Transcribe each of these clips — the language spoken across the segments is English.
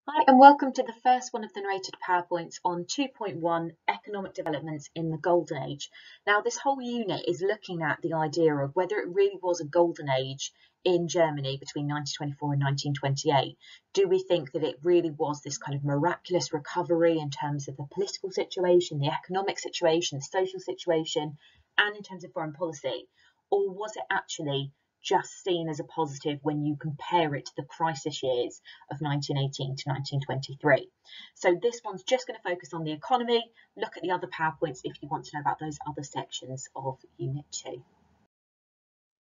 Hi, and welcome to the first one of the narrated PowerPoints on 2.1 Economic Developments in the Golden Age. Now, this whole unit is looking at the idea of whether it really was a golden age in Germany between 1924 and 1928. Do we think that it really was this kind of miraculous recovery in terms of the political situation, the economic situation, the social situation, and in terms of foreign policy? Or was it actually just seen as a positive when you compare it to the crisis years of 1918 to 1923. So this one's just going to focus on the economy. Look at the other PowerPoints if you want to know about those other sections of Unit 2.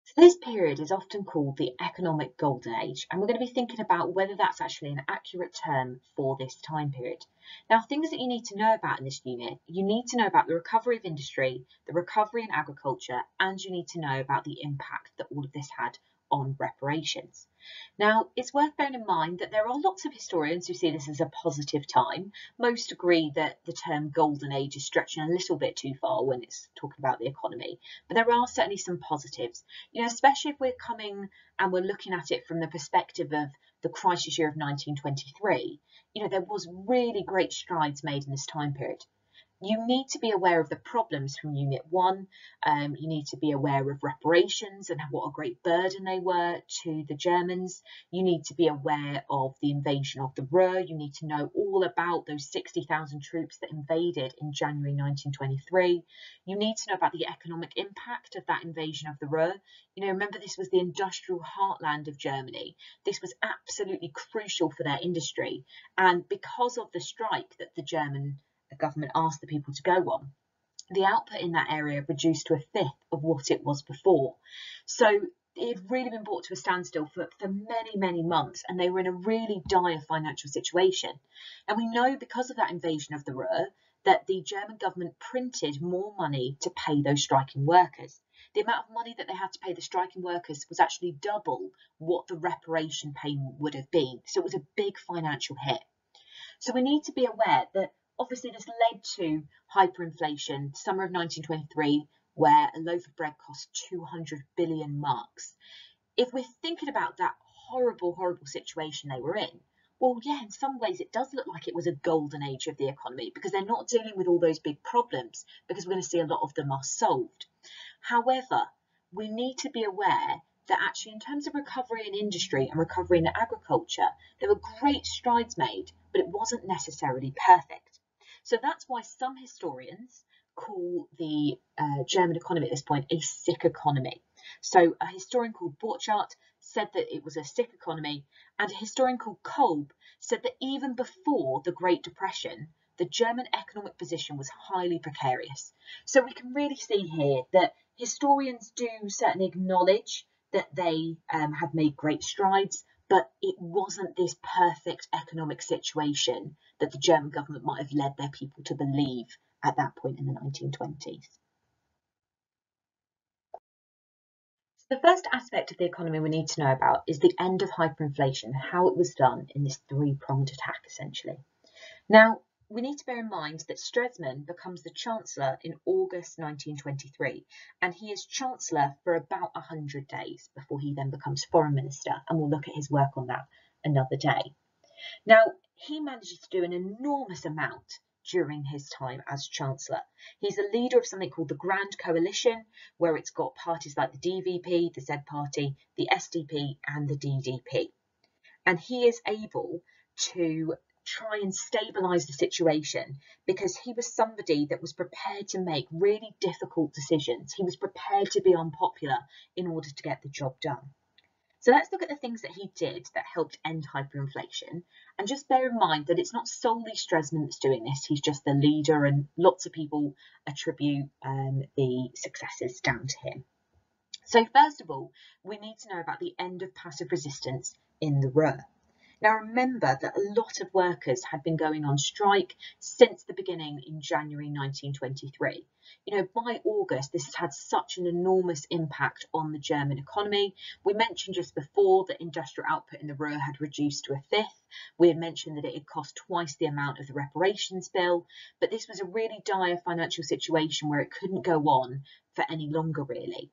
So this period is often called the economic golden age, and we're going to be thinking about whether that's actually an accurate term for this time period. Now, things that you need to know about in this unit, you need to know about the recovery of industry, the recovery in agriculture, and you need to know about the impact that all of this had on reparations. Now, it's worth bearing in mind that there are lots of historians who see this as a positive time. Most agree that the term golden age is stretching a little bit too far when it's talking about the economy, but there are certainly some positives, especially if we're coming and we're looking at it from the perspective of the crisis year of 1923. There was really great strides made in this time period. You need to be aware of the problems from Unit 1. You need to be aware of reparations and what a great burden they were to the Germans. You need to be aware of the invasion of the Ruhr. You need to know all about those 60,000 troops that invaded in January 1923. You need to know about the economic impact of that invasion of the Ruhr. Remember, this was the industrial heartland of Germany. This was absolutely crucial for their industry. And because of the strike that the German government asked the people to go on, the output in that area reduced to a fifth of what it was before. So it had really been brought to a standstill for many months, and they were in a really dire financial situation. And we know because of that invasion of the Ruhr that the German government printed more money to pay those striking workers. The amount of money that they had to pay the striking workers was actually double what the reparation payment would have been. So it was a big financial hit. So we need to be aware that obviously this led to hyperinflation, summer of 1923, where a loaf of bread cost 200 billion marks. If we're thinking about that horrible situation they were in, well, yeah, in some ways it does look like it was a golden age of the economy because they're not dealing with all those big problems because we're going to see a lot of them are solved. However, we need to be aware that actually in terms of recovery in industry and recovery in agriculture, there were great strides made, but it wasn't necessarily perfect. So that's why some historians call the German economy at this point a sick economy. So a historian called Borchardt said that it was a sick economy, and a historian called Kolb said that even before the Great Depression, the German economic position was highly precarious. So we can really see here that historians do certainly acknowledge that they had made great strides, but it wasn't this perfect economic situation that the German government might have led their people to believe at that point in the 1920s. The first aspect of the economy we need to know about is the end of hyperinflation, how it was done in this three-pronged attack, essentially. Now, we need to bear in mind that Stresemann becomes the Chancellor in August 1923, and he is Chancellor for about 100 days before he then becomes Foreign Minister, and we'll look at his work on that another day. Now, he manages to do an enormous amount during his time as Chancellor. He's a leader of something called the Grand Coalition, where it's got parties like the DVP, the Z Party, the SDP, and the DDP. And he is able to try and stabilise the situation because he was somebody that was prepared to make really difficult decisions. He was prepared to be unpopular in order to get the job done. So let's look at the things that he did that helped end hyperinflation, and just bear in mind that it's not solely Stresemann that's doing this. He's just the leader, and lots of people attribute the successes down to him. So first of all, we need to know about the end of passive resistance in the Ruhr. Now remember that a lot of workers had been going on strike since the beginning in January 1923. By August, this has had such an enormous impact on the German economy. We mentioned just before that industrial output in the Ruhr had reduced to a fifth. We had mentioned that it had cost twice the amount of the reparations bill, but this was a really dire financial situation where it couldn't go on for any longer, really.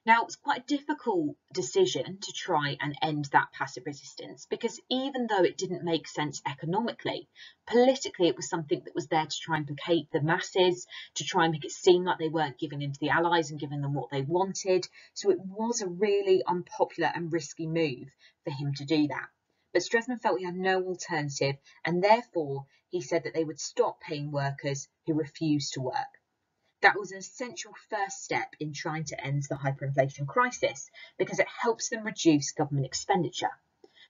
Now, it's quite a difficult decision to try and end that passive resistance, because even though it didn't make sense economically, politically it was something that was there to try and placate the masses, to try and make it seem like they weren't giving in to the Allies and giving them what they wanted. So it was a really unpopular and risky move for him to do that. But Stresemann felt he had no alternative, and therefore he said that they would stop paying workers who refused to work. That was an essential first step in trying to end the hyperinflation crisis, because it helps them reduce government expenditure.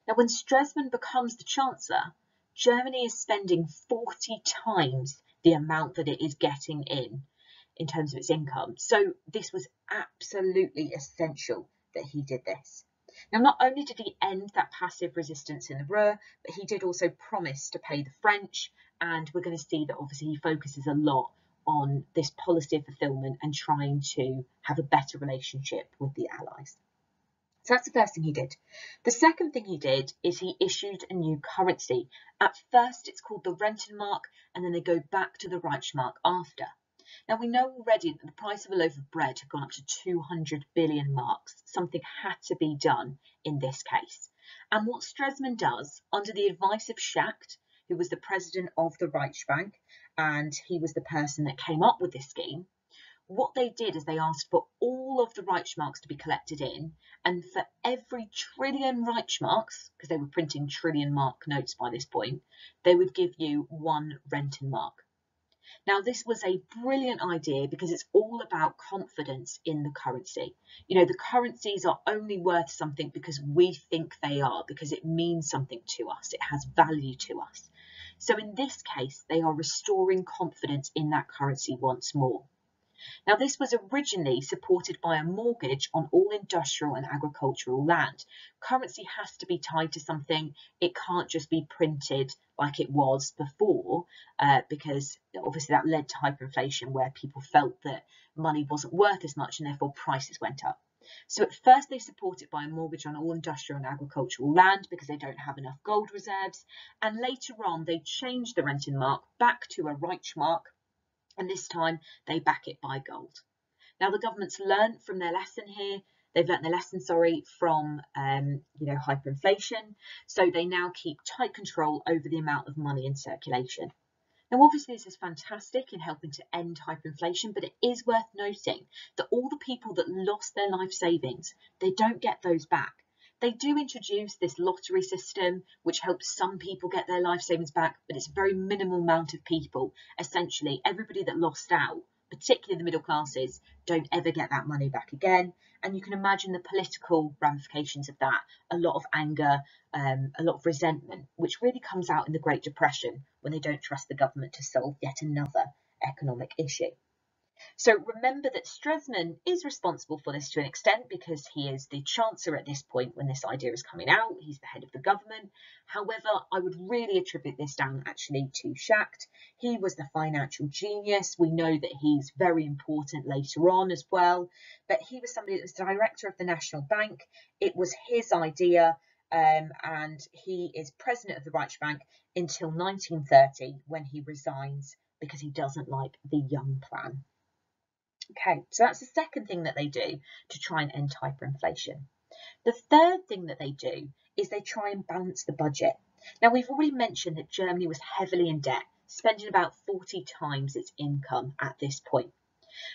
Now, when Stresemann becomes the Chancellor, Germany is spending 40 times the amount that it is getting in terms of its income. So this was absolutely essential that he did this. Now, not only did he end that passive resistance in the Ruhr, but he did also promise to pay the French, and we're going to see that obviously he focuses a lot on this policy fulfillment and trying to have a better relationship with the Allies. So that's the first thing he did. The second thing he did is he issued a new currency. At first it's called the Rentenmark, and then they go back to the Reichsmark after. Now, we know already that the price of a loaf of bread had gone up to 200 billion marks. Something had to be done in this case. And what Stresemann does, under the advice of Schacht, who was the president of the Reichsbank, and he was the person that came up with this scheme, what they did is they asked for all of the Reichsmarks to be collected in, and for every trillion Reichsmarks, because they were printing trillion mark notes by this point, they would give you 1 Rentenmark. Now, this was a brilliant idea because it's all about confidence in the currency. You know, the currencies are only worth something because we think they are, because it means something to us, it has value to us. So in this case, they are restoring confidence in that currency once more. Now, this was originally supported by a mortgage on all industrial and agricultural land. Currency has to be tied to something. It can't just be printed like it was before, because obviously that led to hyperinflation, where people felt that money wasn't worth as much and therefore prices went up. So at first they support it by a mortgage on all industrial and agricultural land because they don't have enough gold reserves. And later on they changed the Rentenmark back to a Reichsmark, and this time they back it by gold. Now, the government's learned from their lesson here. They've learnt their lesson, from hyperinflation. So they now keep tight control over the amount of money in circulation. Now, obviously, this is fantastic in helping to end hyperinflation, but it is worth noting that all the people that lost their life savings, they don't get those back. They do introduce this lottery system, which helps some people get their life savings back, but it's a very minimal amount of people. Essentially, everybody that lost out, particularly the middle classes, don't ever get that money back again. And you can imagine the political ramifications of that, a lot of anger, a lot of resentment, which really comes out in the Great Depression when they don't trust the government to solve yet another economic issue. So remember that Stresemann is responsible for this to an extent because he is the Chancellor at this point when this idea is coming out. He's the head of the government. However, I would really attribute this down actually to Schacht. He was the financial genius. We know that he's very important later on as well, but he was somebody that was director of the National Bank. It was his idea, and he is president of the Reichsbank until 1930 when he resigns because he doesn't like the Young Plan. Okay, so that's the second thing that they do to try and end hyperinflation. The third thing that they do is they try and balance the budget. Now, we've already mentioned that Germany was heavily in debt, spending about 40 times its income at this point.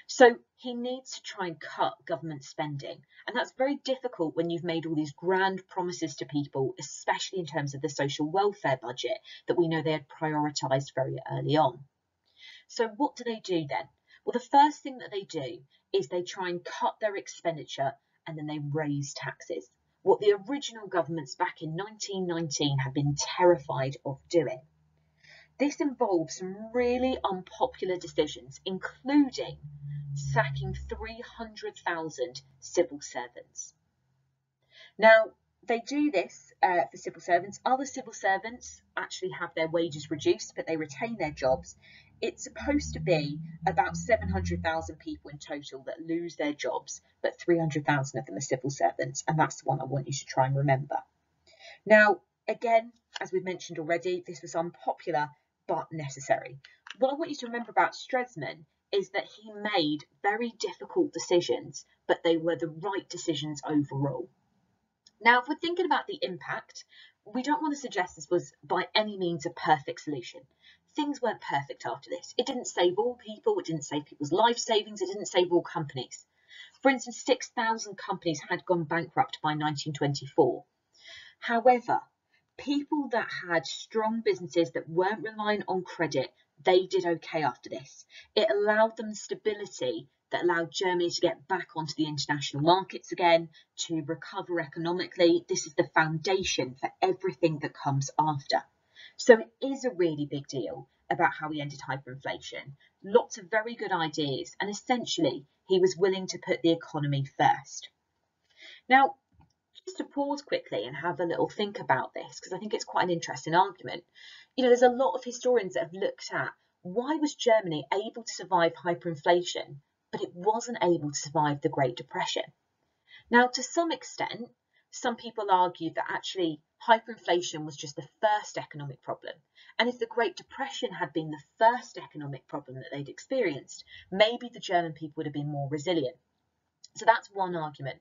So he needs to try and cut government spending. And that's very difficult when you've made all these grand promises to people, especially in terms of the social welfare budget that we know they had prioritised very early on. So what do they do then? Well, the first thing that they do is they try and cut their expenditure and then they raise taxes. What the original governments back in 1919 had been terrified of doing. This involves some really unpopular decisions, including sacking 300,000 civil servants. Now, they do this for civil servants. Other civil servants actually have their wages reduced, but they retain their jobs. It's supposed to be about 700,000 people in total that lose their jobs, but 300,000 of them are civil servants, and that's the one I want you to try and remember. Now, again, as we've mentioned already, this was unpopular but necessary. What I want you to remember about Stresemann is that he made very difficult decisions, but they were the right decisions overall. Now, if we're thinking about the impact, we don't want to suggest this was by any means a perfect solution. Things weren't perfect after this. It didn't save all people, it didn't save people's life savings, it didn't save all companies. For instance, 6,000 companies had gone bankrupt by 1924. However, people that had strong businesses that weren't relying on credit, they did okay after this. It allowed them stability that allowed Germany to get back onto the international markets again, to recover economically. This is the foundation for everything that comes after. So it is a really big deal about how he ended hyperinflation. Lots of very good ideas, and essentially he was willing to put the economy first. Now, just to pause quickly and have a little think about this, because I think it's quite an interesting argument. There's a lot of historians that have looked at why was Germany able to survive hyperinflation, but it wasn't able to survive the Great Depression. Now, to some extent, some people argue that actually hyperinflation was just the first economic problem. And if the Great Depression had been the first economic problem that they'd experienced, maybe the German people would have been more resilient. So that's one argument.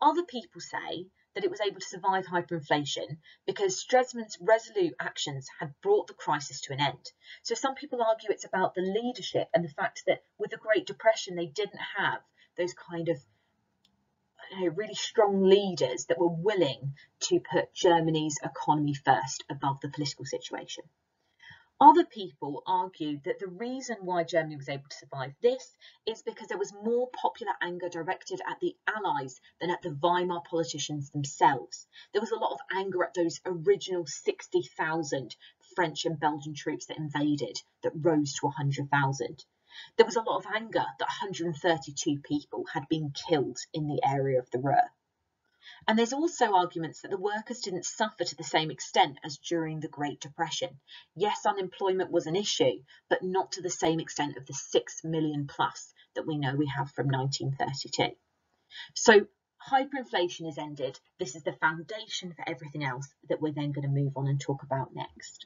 Other people say that it was able to survive hyperinflation because Stresemann's resolute actions had brought the crisis to an end. So some people argue it's about the leadership and the fact that with the Great Depression, they didn't have those kind of really strong leaders that were willing to put Germany's economy first above the political situation. Other people argue that the reason why Germany was able to survive this is because there was more popular anger directed at the Allies than at the Weimar politicians themselves. There was a lot of anger at those original 60,000 French and Belgian troops that invaded that rose to 100,000. There was a lot of anger that 132 people had been killed in the area of the Ruhr. And there's also arguments that the workers didn't suffer to the same extent as during the Great Depression. Yes, unemployment was an issue, but not to the same extent of the 6 million plus that we know we have from 1932. So hyperinflation is ended. This is the foundation for everything else that we're then going to move on and talk about next.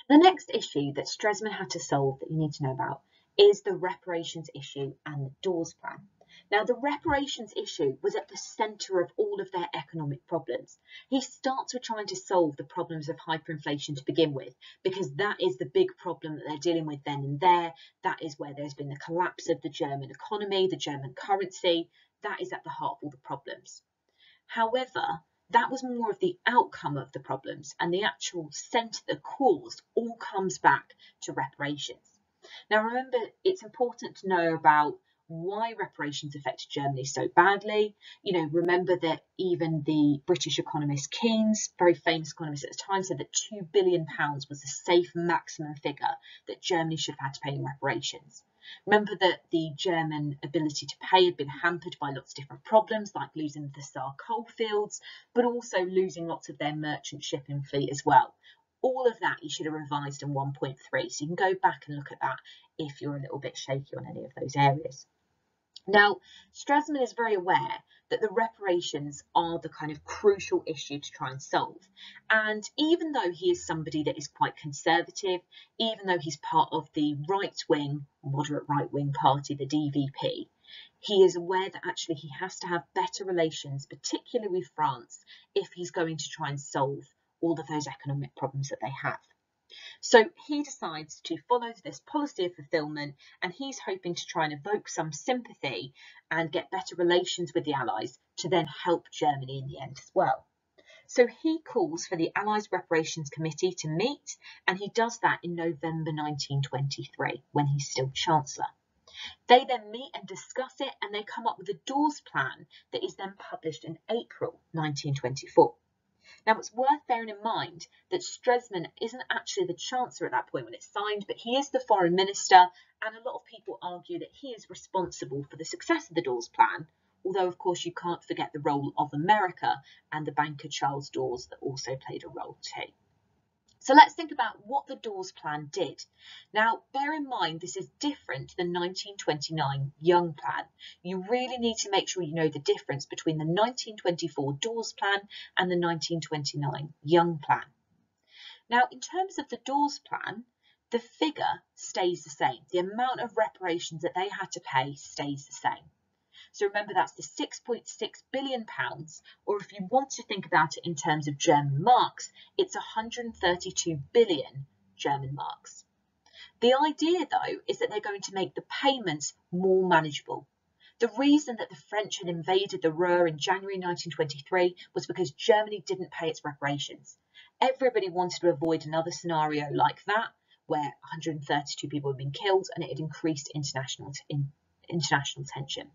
The next issue that Stresemann had to solve that you need to know about is the reparations issue and the Dawes Plan. Now, the reparations issue was at the centre of all of their economic problems. He starts with trying to solve the problems of hyperinflation to begin with, because that is the big problem that they're dealing with then and there. That is where there's been the collapse of the German economy, the German currency. That is at the heart of all the problems. However, that was more of the outcome of the problems, and the actual centre, the cause, all comes back to reparations. Now, remember, it's important to know about why reparations affected Germany so badly. Remember that even the British economist Keynes, very famous economist at the time, said that £2 billion was the safe maximum figure that Germany should have had to pay in reparations. Remember that the German ability to pay had been hampered by lots of different problems, like losing the Saar coalfields, but also losing lots of their merchant shipping fleet as well. All of that you should have revised in 1.3, so you can go back and look at that if you're a little bit shaky on any of those areas. Now, Stresemann is very aware that the reparations are the kind of crucial issue to try and solve. And even though he is somebody that is quite conservative, even though he's part of the right-wing, moderate right-wing party, the DVP, he is aware that actually he has to have better relations, particularly with France, if he's going to try and solve all of those economic problems that they have. So he decides to follow this policy of fulfilment, and he's hoping to try and evoke some sympathy and get better relations with the Allies to then help Germany in the end as well. So he calls for the Allies Reparations Committee to meet, and he does that in November 1923 when he's still Chancellor. They then meet and discuss it, and they come up with a Dawes Plan that is then published in April 1924. Now, it's worth bearing in mind that Stresemann isn't actually the Chancellor at that point when it's signed, but he is the Foreign Minister, and a lot of people argue that he is responsible for the success of the Dawes Plan, although, of course, you can't forget the role of America and the banker Charles Dawes that also played a role too. So let's think about what the Dawes Plan did. Now, bear in mind, this is different to the 1929 Young Plan. You really need to make sure you know the difference between the 1924 Dawes Plan and the 1929 Young Plan. Now, in terms of the Dawes Plan, the figure stays the same. The amount of reparations that they had to pay stays the same. So remember, that's the £6.6 billion, or if you want to think about it in terms of German marks, it's 132 billion German marks. The idea, though, is that they're going to make the payments more manageable. The reason that the French had invaded the Ruhr in January 1923 was because Germany didn't pay its reparations. Everybody wanted to avoid another scenario like that, where 132 people had been killed and it had increased international tension.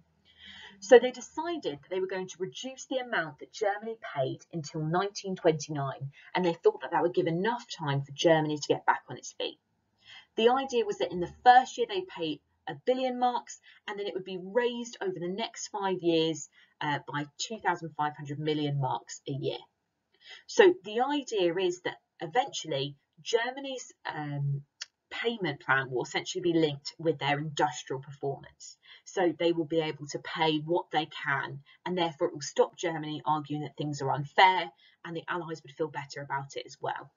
So they decided that they were going to reduce the amount that Germany paid until 1929, and they thought that that would give enough time for Germany to get back on its feet. The idea was that in the first year they paid 1 billion marks, and then it would be raised over the next 5 years by 2,500 million marks a year. So the idea is that eventually Germany's payment plan will essentially be linked with their industrial performance. So they will be able to pay what they can, and therefore it will stop Germany arguing that things are unfair, and the Allies would feel better about it as well.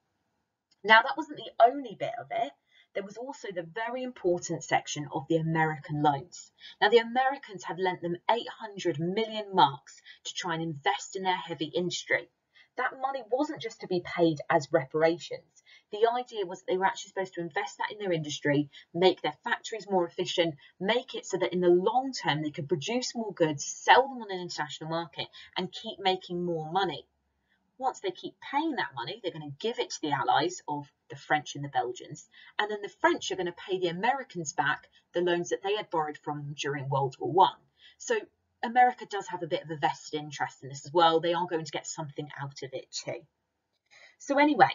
Now, that wasn't the only bit of it. There was also the very important section of the American loans. Now, the Americans had lent them 800 million marks to try and invest in their heavy industry. That money wasn't just to be paid as reparations. The idea was that they were actually supposed to invest that in their industry, make their factories more efficient, make it so that in the long term they could produce more goods, sell them on an international market, and keep making more money. Once they keep paying that money, they're going to give it to the Allies of the French and the Belgians, and then the French are going to pay the Americans back the loans that they had borrowed from them during World War I. So America does have a bit of a vested interest in this as well. They are going to get something out of it too. So anyway,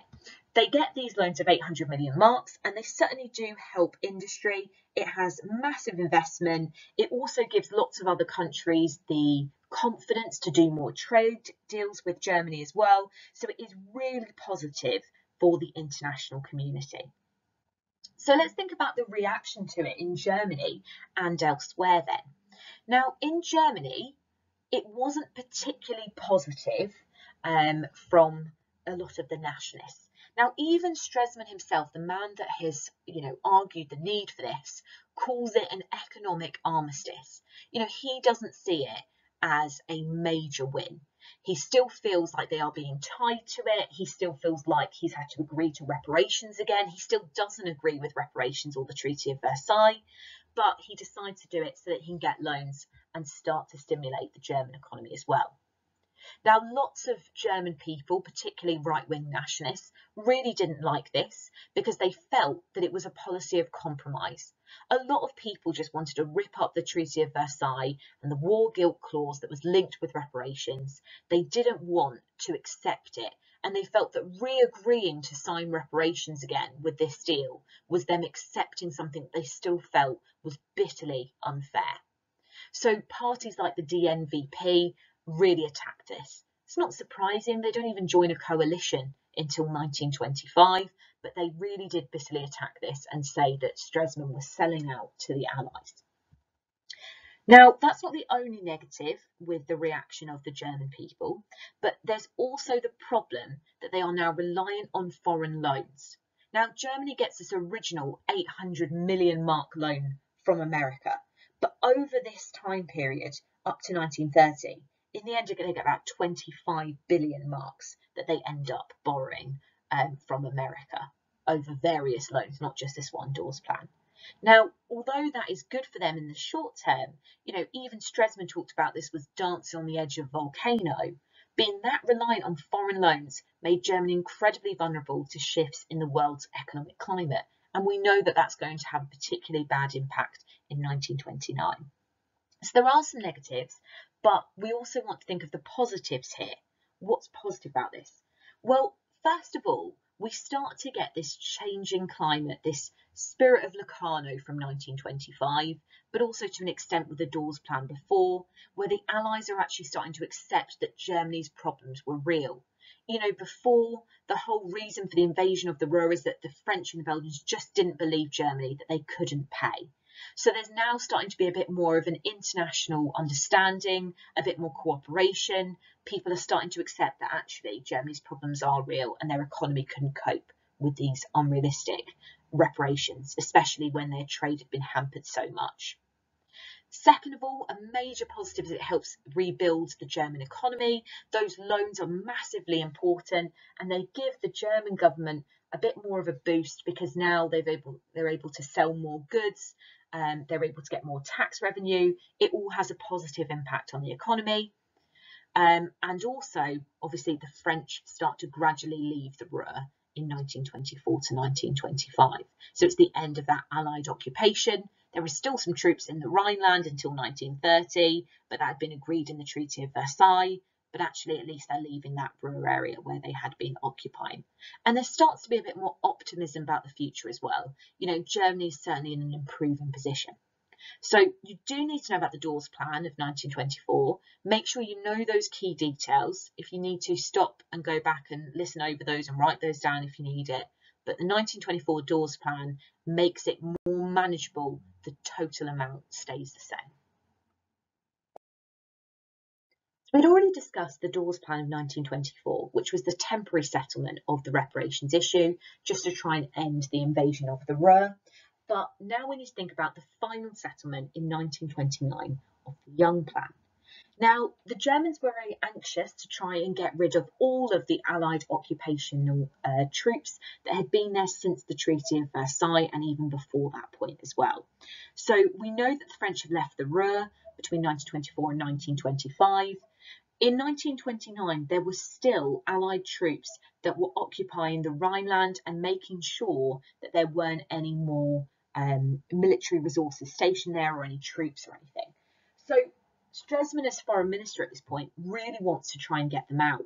they get these loans of 800 million marks, and they certainly do help industry. It has massive investment. It also gives lots of other countries the confidence to do more trade deals with Germany as well. So it is really positive for the international community. So let's think about the reaction to it in Germany and elsewhere then. Now, in Germany, it wasn't particularly positive from a lot of the nationalists. Now, even Stresemann himself, the man that has, argued the need for this, calls it an economic armistice. He doesn't see it as a major win. He still feels like they are being tied to it. He still feels like he's had to agree to reparations again. He still doesn't agree with reparations or the Treaty of Versailles, but he decides to do it so that he can get loans and start to stimulate the German economy as well. Now, lots of German people, particularly right-wing nationalists, really didn't like this because they felt that it was a policy of compromise. A lot of people just wanted to rip up the Treaty of Versailles and the war guilt clause that was linked with reparations. They didn't want to accept it, and they felt that re-agreeing to sign reparations again with this deal was them accepting something that they still felt was bitterly unfair. So parties like the DNVP really attacked this. It's not surprising, they don't even join a coalition until 1925, but they really did bitterly attack this and say that Stresemann was selling out to the Allies. Now, that's not the only negative with the reaction of the German people, but there's also the problem that they are now reliant on foreign loans. Now, Germany gets this original 800 million mark loan from America, but over this time period, up to 1930, in the end, you're going to get about 25 billion marks that they end up borrowing from America over various loans, not just this one Dawes plan. Now, although that is good for them in the short term, even Stresemann talked about this was dancing on the edge of a volcano. Being that reliant on foreign loans made Germany incredibly vulnerable to shifts in the world's economic climate. And we know that that's going to have a particularly bad impact in 1929. So there are some negatives, but we also want to think of the positives here. What's positive about this? Well, first of all, we start to get this changing climate, this spirit of Locarno from 1925, but also to an extent with the Dawes plan before, where the Allies are actually starting to accept that Germany's problems were real. Before, the whole reason for the invasion of the Ruhr is that the French and the Belgians just didn't believe Germany, that they couldn't pay. So there's now starting to be a bit more of an international understanding, a bit more cooperation. People are starting to accept that actually Germany's problems are real and their economy couldn't cope with these unrealistic reparations, especially when their trade had been hampered so much. Second of all, a major positive is it helps rebuild the German economy. Those loans are massively important, and they give the German government a bit more of a boost because now they're able to sell more goods, they're able to get more tax revenue. It all has a positive impact on the economy. And also, obviously, the French start to gradually leave the Ruhr in 1924 to 1925. So it's the end of that Allied occupation. There were still some troops in the Rhineland until 1930, but that had been agreed in the Treaty of Versailles. But actually, at least they're leaving that Ruhr area where they had been occupying. And there starts to be a bit more optimism about the future as well. You know, Germany is certainly in an improving position. So you do need to know about the Dawes Plan of 1924. Make sure you know those key details. If you need to, stop and go back and listen over those and write those down if you need it. But the 1924 Dawes Plan makes it more manageable. The total amount stays the same. So we'd already discussed the Dawes Plan of 1924, which was the temporary settlement of the reparations issue, just to try and end the invasion of the Ruhr. But now we need to think about the final settlement in 1929 of the Young Plan. Now, the Germans were very anxious to try and get rid of all of the Allied occupational troops that had been there since the Treaty of Versailles and even before that point as well. So we know that the French had left the Ruhr between 1924 and 1925. In 1929, there were still Allied troops that were occupying the Rhineland and making sure that there weren't any more military resources stationed there or any troops or anything. So Stresemann, as foreign minister at this point, really wants to try and get them out.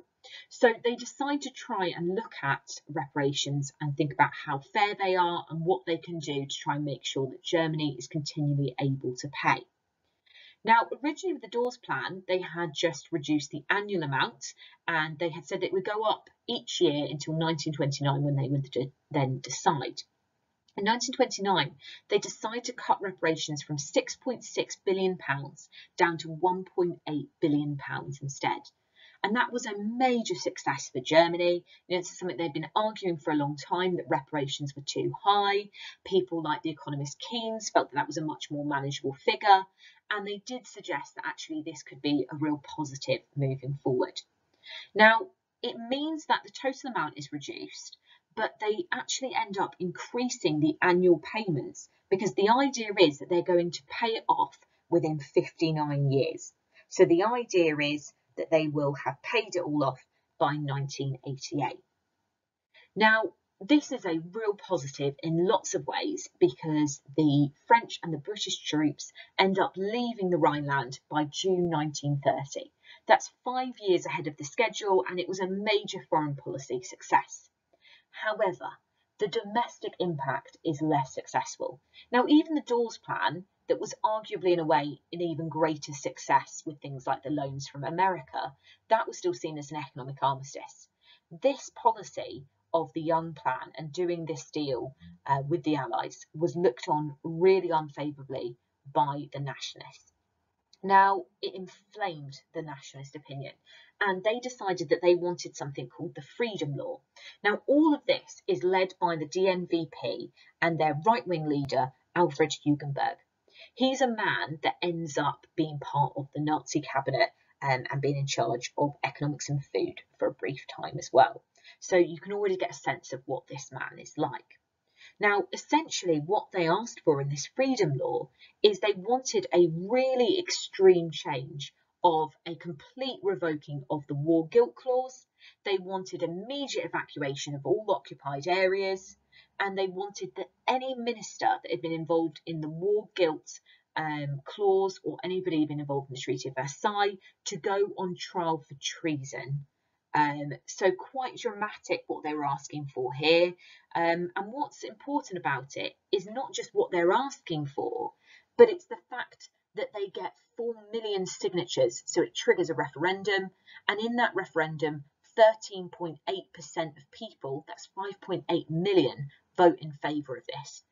So they decide to try and look at reparations and think about how fair they are and what they can do to try and make sure that Germany is continually able to pay. Now, originally with the Dawes Plan, they had just reduced the annual amount and they had said it would go up each year until 1929 when they would then decide. In 1929, they decided to cut reparations from £6.6 billion down to £1.8 billion instead. And that was a major success for Germany. You know, it's something they'd been arguing for a long time, that reparations were too high. People like the economist Keynes felt that that was a much more manageable figure. And they did suggest that actually this could be a real positive moving forward. Now, it means that the total amount is reduced, but they actually end up increasing the annual payments because the idea is that they're going to pay it off within 59 years. So the idea is that they will have paid it all off by 1988. Now, this is a real positive in lots of ways because the French and the British troops end up leaving the Rhineland by June 1930. That's 5 years ahead of the schedule, and it was a major foreign policy success. However, the domestic impact is less successful. Now, even the Dawes Plan, that was arguably in a way an even greater success with things like the loans from America, that was still seen as an economic armistice. This policy of the Young Plan and doing this deal with the Allies was looked on really unfavourably by the nationalists. Now, it inflamed the nationalist opinion, and they decided that they wanted something called the Freedom Law. Now, all of this is led by the DNVP and their right-wing leader, Alfred Hugenberg. He's a man that ends up being part of the Nazi cabinet and being in charge of economics and food for a brief time as well. So you can already get a sense of what this man is like. Now, essentially what they asked for in this freedom law is they wanted a really extreme change of a complete revoking of the war guilt clause. They wanted immediate evacuation of all occupied areas, and they wanted that any minister that had been involved in the war guilt clause or anybody been involved in the Treaty of Versailles to go on trial for treason. So quite dramatic what they were asking for here. And what's important about it is not just what they're asking for, but it's the fact that they get 4 million signatures, so it triggers a referendum, and in that referendum 13.8% of people, that's 5.8 million, vote in favour of this.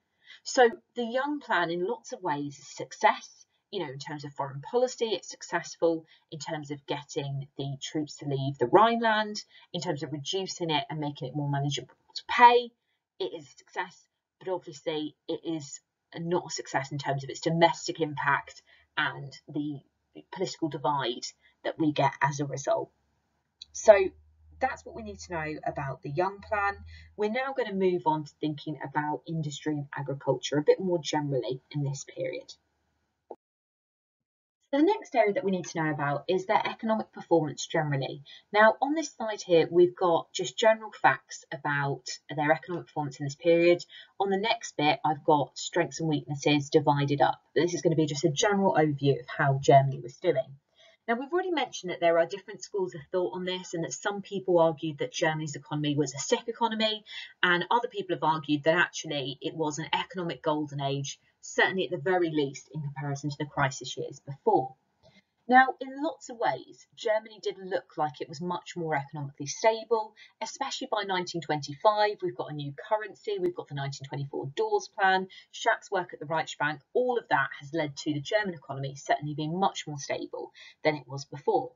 So the Young Plan in lots of ways is a success. You know, in terms of foreign policy, it's successful in terms of getting the troops to leave the Rhineland, in terms of reducing it and making it more manageable to pay. it is a success, but obviously it is not a success in terms of its domestic impact and the political divide that we get as a result. So that's what we need to know about the Young Plan. We're now going to move on to thinking about industry and agriculture a bit more generally in this period. The next area that we need to know about is their economic performance generally. Now, on this slide here, we've got just general facts about their economic performance in this period. On the next bit, I've got strengths and weaknesses divided up. This is going to be just a general overview of how Germany was doing. Now, we've already mentioned that there are different schools of thought on this, and that some people argued that Germany's economy was a sick economy, and other people have argued that actually it was an economic golden age, certainly at the very least in comparison to the crisis years before. Now, in lots of ways, Germany did look like it was much more economically stable, especially by 1925. We've got a new currency, we've got the 1924 Dawes Plan, Schacht's work at the Reichsbank. All of that has led to the German economy certainly being much more stable than it was before.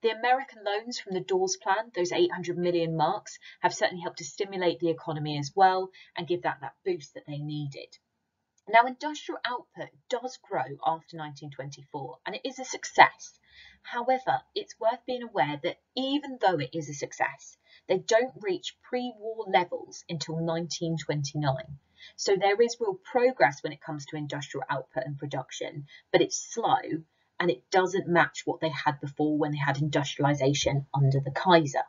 The American loans from the Dawes Plan, those 800 million marks, have certainly helped to stimulate the economy as well and give that boost that they needed. Now, industrial output does grow after 1924, and it is a success. However, it's worth being aware that even though it is a success, they don't reach pre-war levels until 1929. So there is real progress when it comes to industrial output and production, but it's slow and it doesn't match what they had before when they had industrialisation under the Kaiser.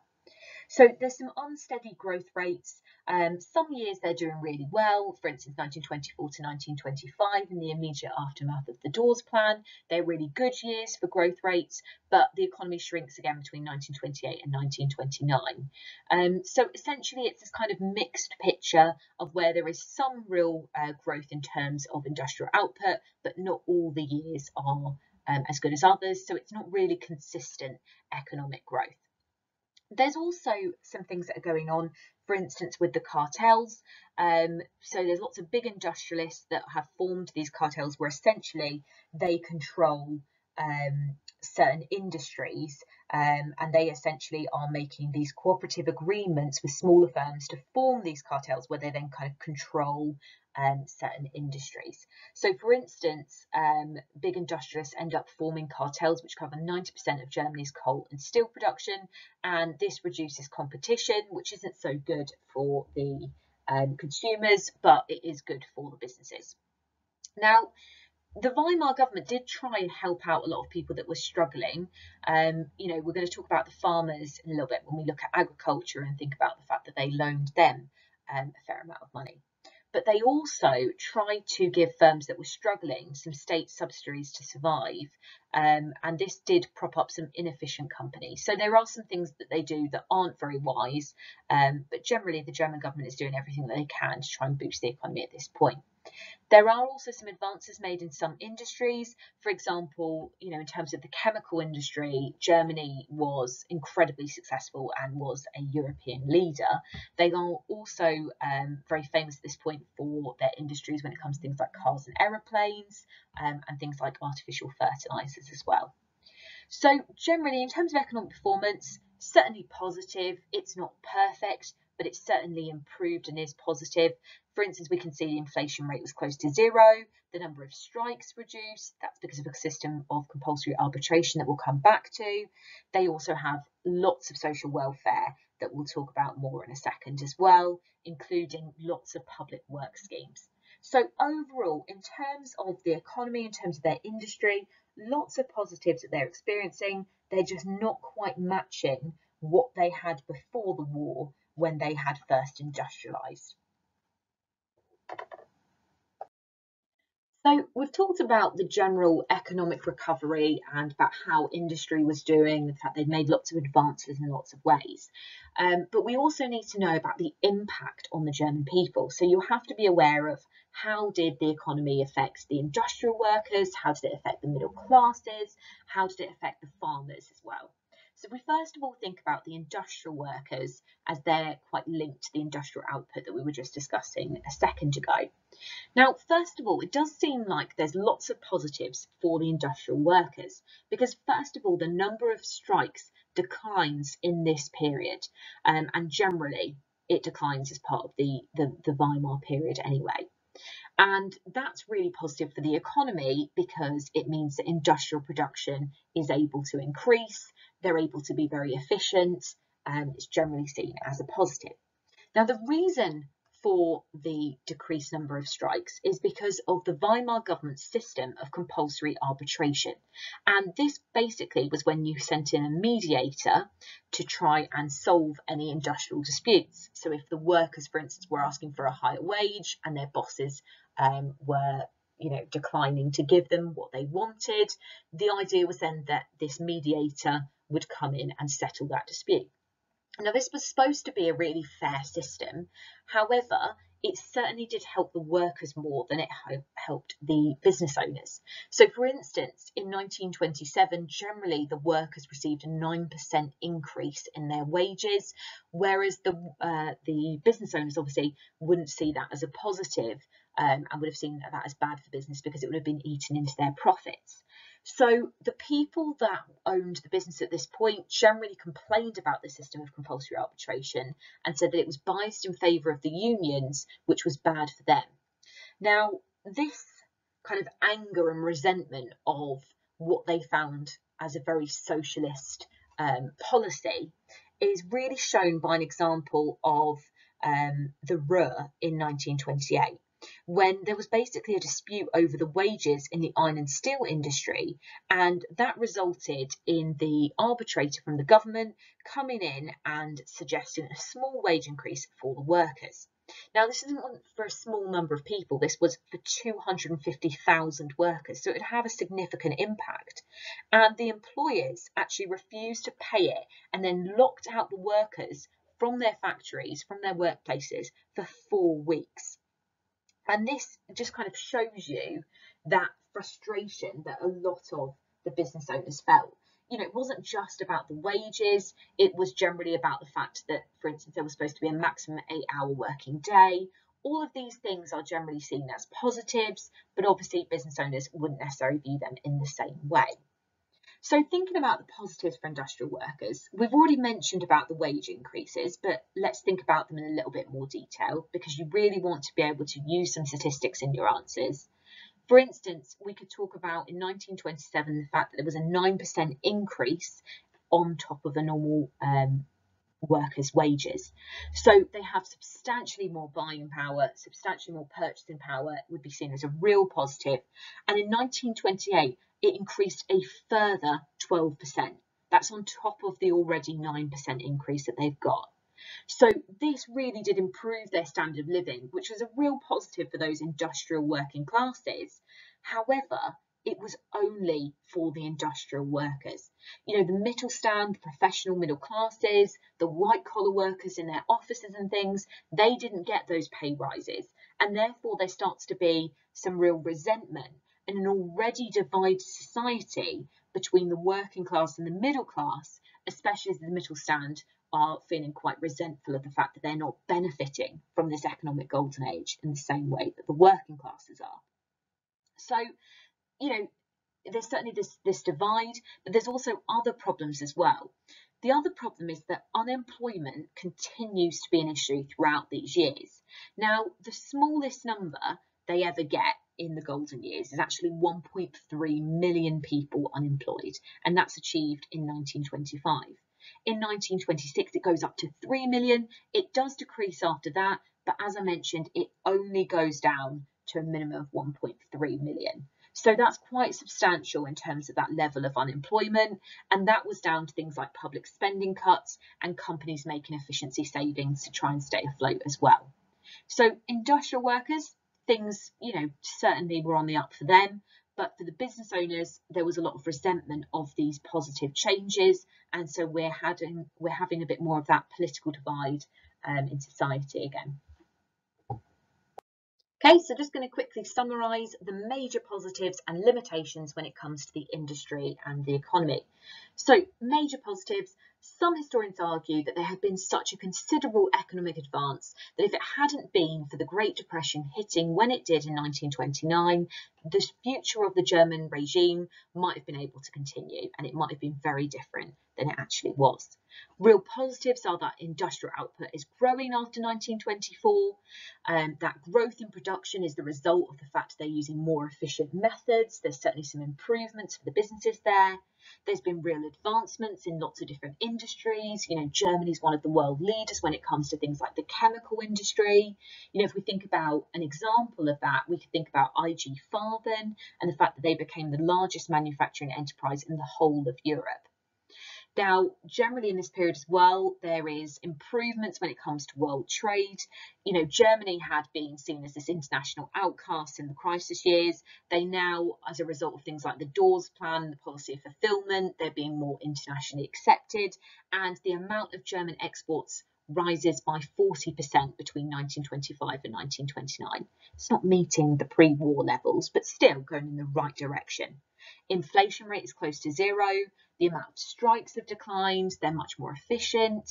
So there's some unsteady growth rates. Some years they're doing really well, for instance 1924 to 1925 in the immediate aftermath of the Dawes Plan. They're really good years for growth rates, but the economy shrinks again between 1928 and 1929. So essentially it's this kind of mixed picture of where there is some real growth in terms of industrial output, but not all the years are as good as others, so it's not really consistent economic growth. There's also some things that are going on, for instance, with the cartels. So there's lots of big industrialists that have formed these cartels where essentially they control certain industries, and they essentially are making these cooperative agreements with smaller firms to form these cartels where they then kind of control certain industries. So for instance, big industrialists end up forming cartels which cover 90% of Germany's coal and steel production, and this reduces competition, which isn't so good for the consumers, but it is good for the businesses. Now, the Weimar government did try and help out a lot of people that were struggling. We're going to talk about the farmers in a little bit when we look at agriculture and think about the fact that they loaned them a fair amount of money. But they also tried to give firms that were struggling some state subsidies to survive, and this did prop up some inefficient companies. So there are some things that they do that aren't very wise, but generally the German government is doing everything that they can to try and boost the economy at this point. There are also some advances made in some industries. For example, in terms of the chemical industry, Germany was incredibly successful and was a European leader. They are also very famous at this point for their industries when it comes to things like cars and aeroplanes, and things like artificial fertilizers as well. So generally, in terms of economic performance, certainly positive. It's not perfect, but it's certainly improved and is positive. For instance, we can see the inflation rate was close to zero. The number of strikes reduced. That's because of a system of compulsory arbitration that we'll come back to. They also have lots of social welfare that we'll talk about more in a second as well, including lots of public work schemes. So overall, in terms of the economy, in terms of their industry, lots of positives that they're experiencing. They're just not quite matching what they had before the war when they had first industrialised. So we've talked about the general economic recovery and about how industry was doing, the fact they've made lots of advances in lots of ways. But we also need to know about the impact on the German people. So you have to be aware of how did the economy affect the industrial workers, how did it affect the middle classes, how did it affect the farmers as well. So we first of all think about the industrial workers as they're quite linked to the industrial output that we were just discussing a second ago. Now, first of all, it does seem like there's lots of positives for the industrial workers because, first of all, the number of strikes declines in this period, and generally it declines as part of the Weimar period anyway. And that's really positive for the economy because it means that industrial production is able to increase, they're able to be very efficient, and it's generally seen as a positive. Now, the reason for the decreased number of strikes is because of the Weimar government's system of compulsory arbitration. And this basically was when you sent in a mediator to try and solve any industrial disputes. So if the workers, for instance, were asking for a higher wage and their bosses were declining to give them what they wanted, the idea was then that this mediator would come in and settle that dispute. Now, this was supposed to be a really fair system. However, it certainly did help the workers more than it helped the business owners. So, for instance, in 1927, generally the workers received a 9% increase in their wages, whereas the business owners obviously wouldn't see that as a positive and would have seen that as bad for business because it would have been eaten into their profits. So the people that owned the business at this point generally complained about the system of compulsory arbitration and said that it was biased in favour of the unions, which was bad for them. Now, this kind of anger and resentment of what they found as a very socialist policy is really shown by an example of the Ruhr in 1928. When there was basically a dispute over the wages in the iron and steel industry, and that resulted in the arbitrator from the government coming in and suggesting a small wage increase for the workers. Now, this isn't for a small number of people, this was for 250,000 workers, so it would have a significant impact. And the employers actually refused to pay it and then locked out the workers from their factories, from their workplaces for 4 weeks. And this just kind of shows you that frustration that a lot of the business owners felt. It wasn't just about the wages, it was generally about the fact that, for instance, there was supposed to be a maximum 8-hour working day. All of these things are generally seen as positives, but obviously business owners wouldn't necessarily view them in the same way. So thinking about the positives for industrial workers, we've already mentioned about the wage increases, but let's think about them in a little bit more detail because you really want to be able to use some statistics in your answers. For instance, we could talk about in 1927 the fact that there was a 9% increase on top of the normal workers' wages. So they have substantially more buying power, substantially more purchasing power, would be seen as a real positive. And in 1928, it increased a further 12%. That's on top of the already 9% increase that they've got. So this really did improve their standard of living, which was a real positive for those industrial working classes. However, it was only for the industrial workers. The Mittelstand, the professional middle classes, the white collar workers in their offices and things, they didn't get those pay rises. And therefore there starts to be some real resentment in an already divided society between the working class and the middle class, especially as the Mittelstand are feeling quite resentful of the fact that they're not benefiting from this economic golden age in the same way that the working classes are. So, there's certainly this divide, but there's also other problems as well. The other problem is that unemployment continues to be an issue throughout these years. Now, the smallest number they ever get in the golden years is actually 1.3 million people unemployed, and that's achieved in 1925. In 1926, it goes up to 3 million. It does decrease after that, but as I mentioned, it only goes down to a minimum of 1.3 million. So that's quite substantial in terms of that level of unemployment, and that was down to things like public spending cuts and companies making efficiency savings to try and stay afloat as well. So industrial workers, things, certainly were on the up for them, but for the business owners, there was a lot of resentment of these positive changes, and so we're having a bit more of that political divide in society again. Okay, so just going to quickly summarise the major positives and limitations when it comes to the industry and the economy. So, major positives. Some historians argue that there had been such a considerable economic advance that if it hadn't been for the Great Depression hitting when it did in 1929, the future of the German regime might have been able to continue, and it might have been very different than it actually was. Real positives are that industrial output is growing after 1924. That growth in production is the result of the fact they're using more efficient methods. There's certainly some improvements for the businesses there. There's been real advancements in lots of different industries. Germany's one of the world leaders when it comes to things like the chemical industry. If we think about an example of that, we could think about IG Farben and the fact that they became the largest manufacturing enterprise in the whole of Europe. Now, generally in this period as well, there is improvements when it comes to world trade. Germany had been seen as this international outcast in the crisis years. They now, as a result of things like the Dawes Plan, the policy of fulfillment, they're being more internationally accepted, and the amount of German exports rises by 40% between 1925 and 1929. It's not meeting the pre-war levels, but still going in the right direction. Inflation rate is close to zero. The amount of strikes have declined. They're much more efficient.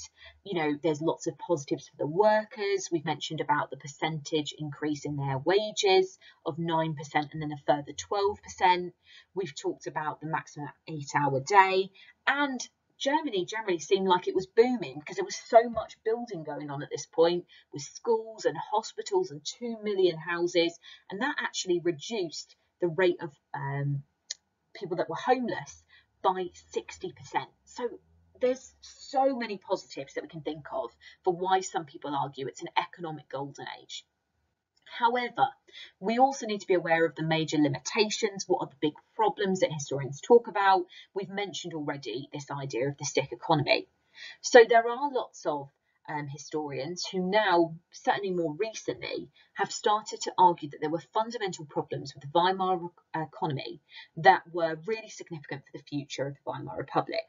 There's lots of positives for the workers. We've mentioned about the percentage increase in their wages of 9% and then a further 12%. We've talked about the maximum 8-hour day, and Germany generally seemed like it was booming because there was so much building going on at this point, with schools and hospitals and 2 million houses, and that actually reduced the rate of people that were homeless by 60%. So there's so many positives that we can think of for why some people argue it's an economic golden age. However, we also need to be aware of the major limitations. What are the big problems that historians talk about? We've mentioned already this idea of the stick economy. So there are lots of historians who now, certainly more recently, have started to argue that there were fundamental problems with the Weimar economy that were really significant for the future of the Weimar Republic.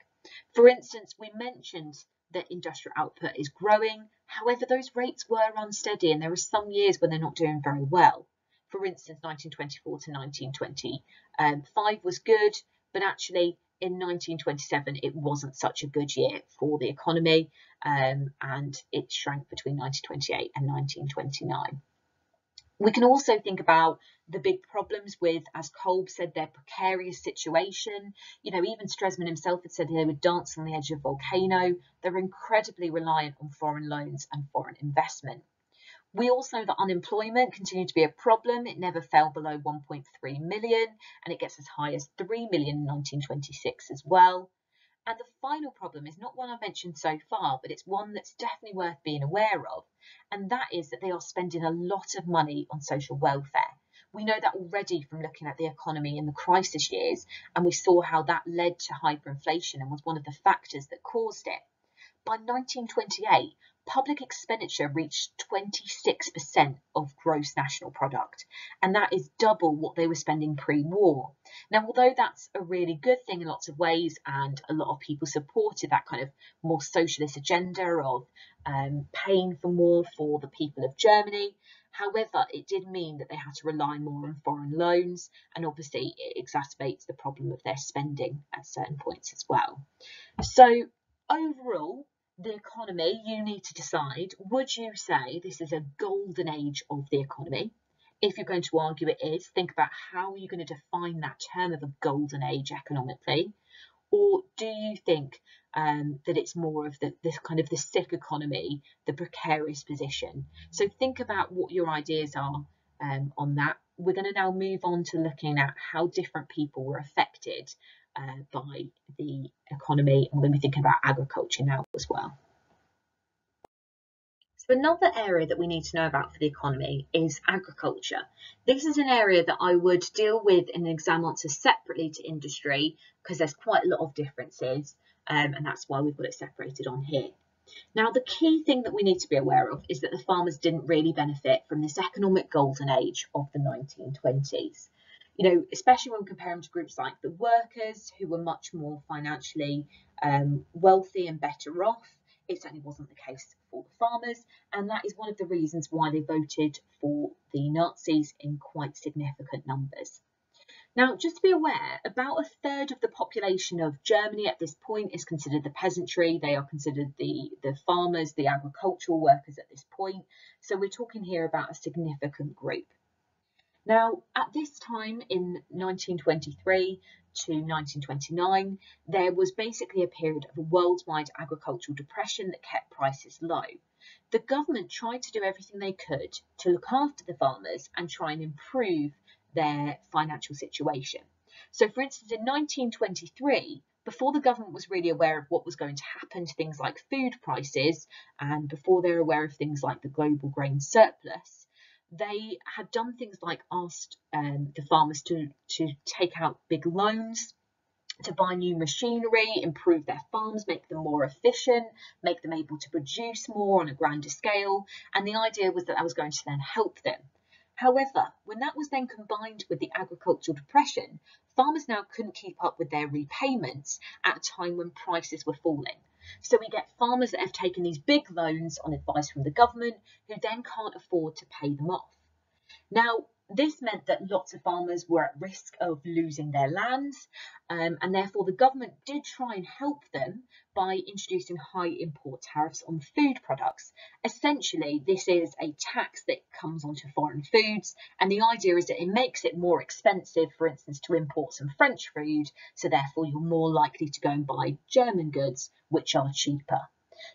For instance, we mentioned that industrial output is growing. However, those rates were unsteady, and there are some years when they're not doing very well. For instance, 1924 to 1925 was good, but actually in 1927 it wasn't such a good year for the economy, and it shrank between 1928 and 1929. We can also think about the big problems with, as Kolb said, their precarious situation. Even Stresemann himself had said they would dance on the edge of a volcano. They're incredibly reliant on foreign loans and foreign investment. We also know that unemployment continued to be a problem. It never fell below 1.3 million, and it gets as high as 3 million in 1926 as well. And the final problem is not one I've mentioned so far, but it's one that's definitely worth being aware of, and that is that they are spending a lot of money on social welfare. We know that already from looking at the economy in the crisis years, and we saw how that led to hyperinflation and was one of the factors that caused it. By 1928, public expenditure reached 26% of gross national product, and that is double what they were spending pre-war. Now, although that's a really good thing in lots of ways, and a lot of people supported that kind of more socialist agenda of paying for more for the people of Germany, however, it did mean that they had to rely more on foreign loans, and obviously it exacerbates the problem of their spending at certain points as well. So overall, the economy, you need to decide, would you say this is a golden age of the economy? If you're going to argue it is, think about how you're going to define that term of a golden age economically. Or do you think that it's more of this kind of the sick economy, the precarious position? So think about what your ideas are on that. We're going to now move on to looking at how different people were affected by the economy, and we'll be thinking about agriculture now as well. So another area that we need to know about for the economy is agriculture. This is an area that I would deal with in an exam answer separately to industry, because there's quite a lot of differences, and that's why we've got it separated on here. Now, the key thing that we need to be aware of is that the farmers didn't really benefit from this economic golden age of the 1920s. Especially when we compare them to groups like the workers, who were much more financially wealthy and better off. It certainly wasn't the case for the farmers, and that is one of the reasons why they voted for the Nazis in quite significant numbers. Now, just to be aware, about a third of the population of Germany at this point is considered the peasantry. They are considered the farmers, the agricultural workers at this point. So we're talking here about a significant group. Now, at this time in 1923 to 1929, there was basically a period of a worldwide agricultural depression that kept prices low. The government tried to do everything they could to look after the farmers and try and improve their financial situation. So, for instance, in 1923, before the government was really aware of what was going to happen to things like food prices, and before they were aware of things like the global grain surplus, they had done things like asked the farmers to take out big loans to buy new machinery, improve their farms, make them more efficient, make them able to produce more on a grander scale. And the idea was that was going to then help them. However, when that was then combined with the agricultural depression, farmers now couldn't keep up with their repayments at a time when prices were falling. So we get farmers that have taken these big loans on advice from the government who then can't afford to pay them off. Now, this meant that lots of farmers were at risk of losing their lands, and therefore the government did try and help them by introducing high import tariffs on food products. Essentially, this is a tax that comes onto foreign foods, and the idea is that it makes it more expensive, for instance, to import some French food, so therefore you're more likely to go and buy German goods, which are cheaper.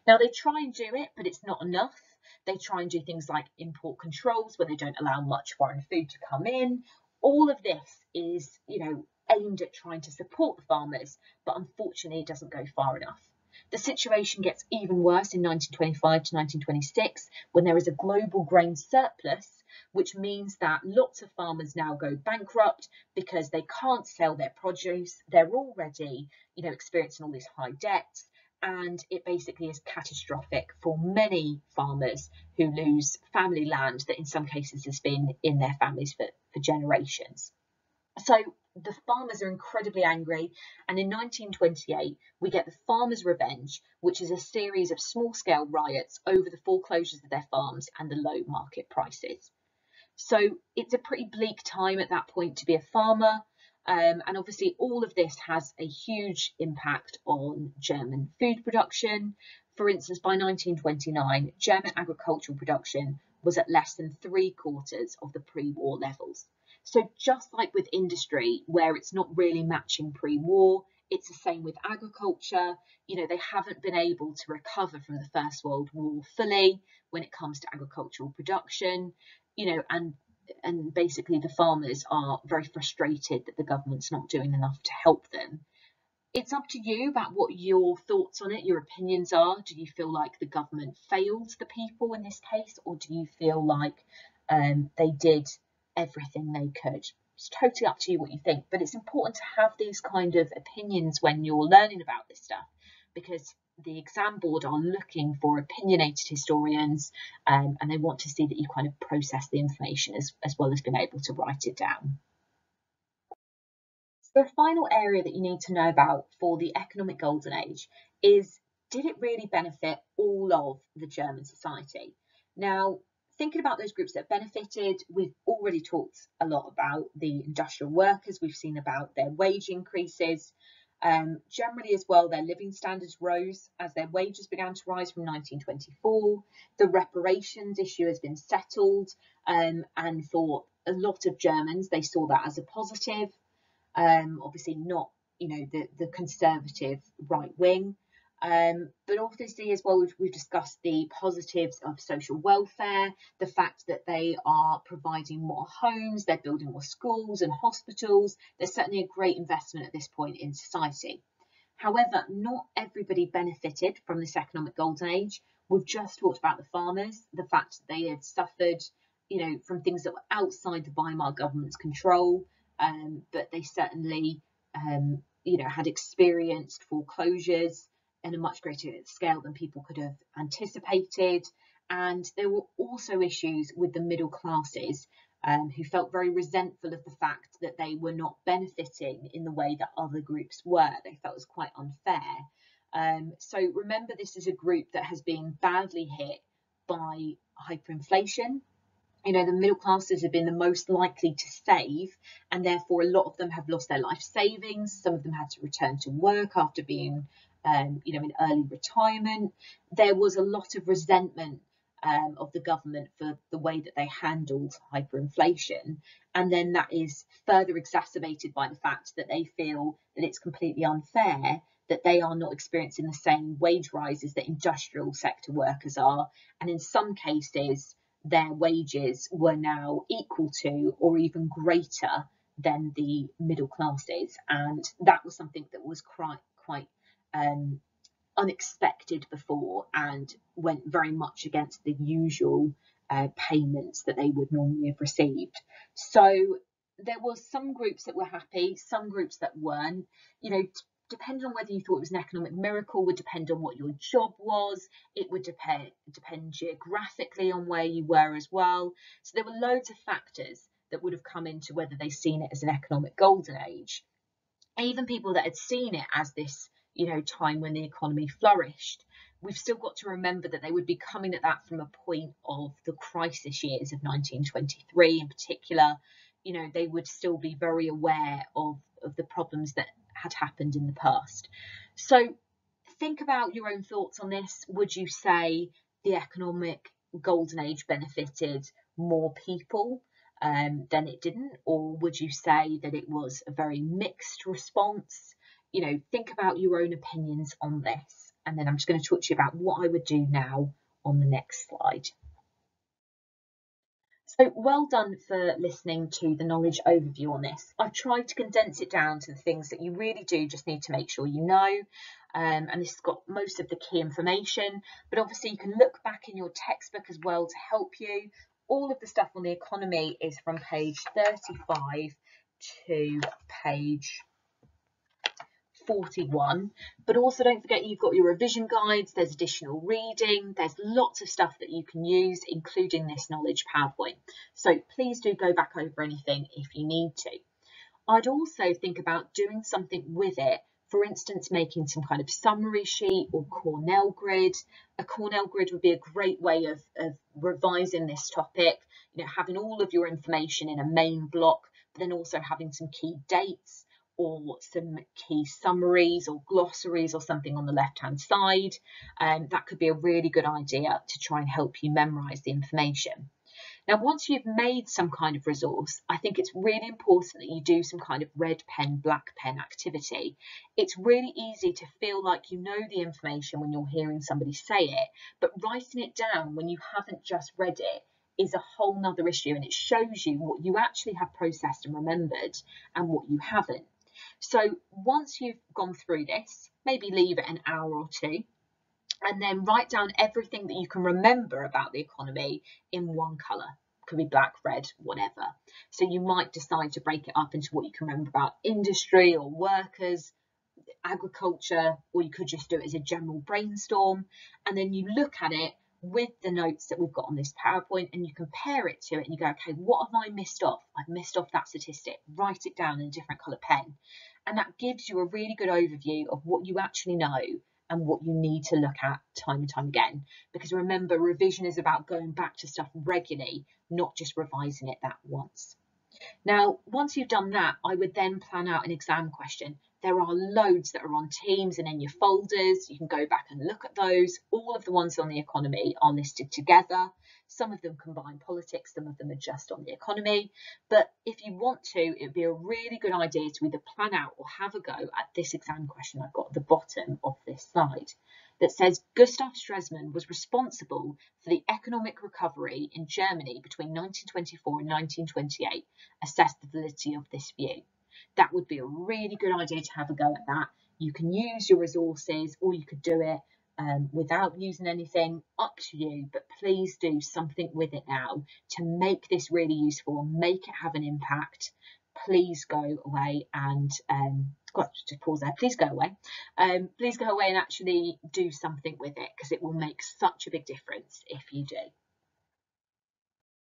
Now, they try and do it, but it's not enough. They try and do things like import controls where they don't allow much foreign food to come in. All of this is, aimed at trying to support the farmers, but unfortunately it doesn't go far enough. The situation gets even worse in 1925 to 1926 when there is a global grain surplus, which means that lots of farmers now go bankrupt because they can't sell their produce. They're already, experiencing all these high debts. And it basically is catastrophic for many farmers who lose family land that in some cases has been in their families for generations. So the farmers are incredibly angry, and in 1928 we get the Farmers' Revenge, which is a series of small-scale riots over the foreclosures of their farms and the low market prices. So it's a pretty bleak time at that point to be a farmer. And obviously all of this has a huge impact on German food production. For instance, by 1929, German agricultural production was at less than 3/4 of the pre-war levels. So just like with industry, where it's not really matching pre-war, it's the same with agriculture. They haven't been able to recover from the First World War fully when it comes to agricultural production, and basically the farmers are very frustrated that the government's not doing enough to help them. It's up to you about what your thoughts on it, your opinions are. Do you feel like the government failed the people in this case, or do you feel like they did everything they could? It's totally up to you what you think, but it's important to have these kind of opinions when you're learning about this stuff, because the exam board are looking for opinionated historians, and they want to see that you kind of process the information as well as being able to write it down. So the final area that you need to know about for the economic golden age is, did it really benefit all of the German society? Now, thinking about those groups that benefited, we've already talked a lot about the industrial workers. We've seen about their wage increases. Generally as well, their living standards rose as their wages began to rise from 1924. The reparations issue has been settled, and for a lot of Germans, they saw that as a positive. Obviously not, the conservative right wing. But obviously as well, we've discussed the positives of social welfare, the fact that they are providing more homes, they're building more schools and hospitals. There's certainly a great investment at this point in society. However, not everybody benefited from this economic golden age. We've just talked about the farmers, the fact that they had suffered, from things that were outside the Weimar government's control, but they certainly, had experienced foreclosures in a much greater scale than people could have anticipated. And there were also issues with the middle classes, who felt very resentful of the fact that they were not benefiting in the way that other groups were. They felt it was quite unfair. So remember, this is a group that has been badly hit by hyperinflation. The middle classes have been the most likely to save, and therefore a lot of them have lost their life savings. Some of them had to return to work after being, in early retirement. There was a lot of resentment of the government for the way that they handled hyperinflation. And then that is further exacerbated by the fact that they feel that it's completely unfair that they are not experiencing the same wage rises that industrial sector workers are. And in some cases, their wages were now equal to or even greater than the middle classes. And that was something that was quite unexpected before and went very much against the usual payments that they would normally have received. So there was some groups that were happy, some groups that weren't. Depending on whether you thought it was an economic miracle would depend on what your job was. It would depend geographically on where you were as well. So there were loads of factors that would have come into whether they've seen it as an economic golden age. Even people that had seen it as this, time when the economy flourished, we've still got to remember that they would be coming at that from a point of the crisis years of 1923 in particular. They would still be very aware of the problems that had happened in the past. So think about your own thoughts on this. Would you say the economic golden age benefited more people than it didn't? Or would you say that it was a very mixed response? Think about your own opinions on this. And then I'm just going to talk to you about what I would do now on the next slide. So well done for listening to the knowledge overview on this. I've tried to condense it down to the things that you really do just need to make sure you know. And this has got most of the key information, but obviously you can look back in your textbook as well to help you. All of the stuff on the economy is from page 35 to page 41, but also don't forget you've got your revision guides, there's additional reading, there's lots of stuff that you can use, including this knowledge PowerPoint. So please do go back over anything if you need to. I'd also think about doing something with it, for instance, making some kind of summary sheet or Cornell grid. A Cornell grid would be a great way of revising this topic, having all of your information in a main block, but then also having some key dates or some key summaries or glossaries or something on the left-hand side. That could be a really good idea to try and help you memorise the information. Now, once you've made some kind of resource, I think it's really important that you do some kind of red pen, black pen activity. It's really easy to feel like you know the information when you're hearing somebody say it, but writing it down when you haven't just read it is a whole nother issue, and it shows you what you actually have processed and remembered and what you haven't. So once you've gone through this, maybe leave it an hour or two, and then write down everything that you can remember about the economy in one colour. Could be black, red, whatever. So you might decide to break it up into what you can remember about industry or workers, agriculture, or you could just do it as a general brainstorm. And then you look at it with the notes that we've got on this PowerPoint and you compare it to it and you go, okay, what have I missed off? I've missed off that statistic. Write it down in a different colour pen. And that gives you a really good overview of what you actually know and what you need to look at time and time again. Because remember, revision is about going back to stuff regularly, not just revising it that once. Now, once you've done that, I would then plan out an exam question. There are loads that are on Teams and in your folders. You can go back and look at those. All of the ones on the economy are listed together. Some of them combine politics, some of them are just on the economy. But if you want to, it would be a really good idea to either plan out or have a go at this exam question I've got at the bottom of this slide that says Gustav Stresemann was responsible for the economic recovery in Germany between 1924 and 1928. Assess the validity of this view. That would be a really good idea to have a go at that. You can use your resources or you could do it without using anything, up to you, but please do something with it now to make this really useful and make it have an impact. Please go away and just pause there. Please go away. Please go away and actually do something with it, because it will make such a big difference if you do.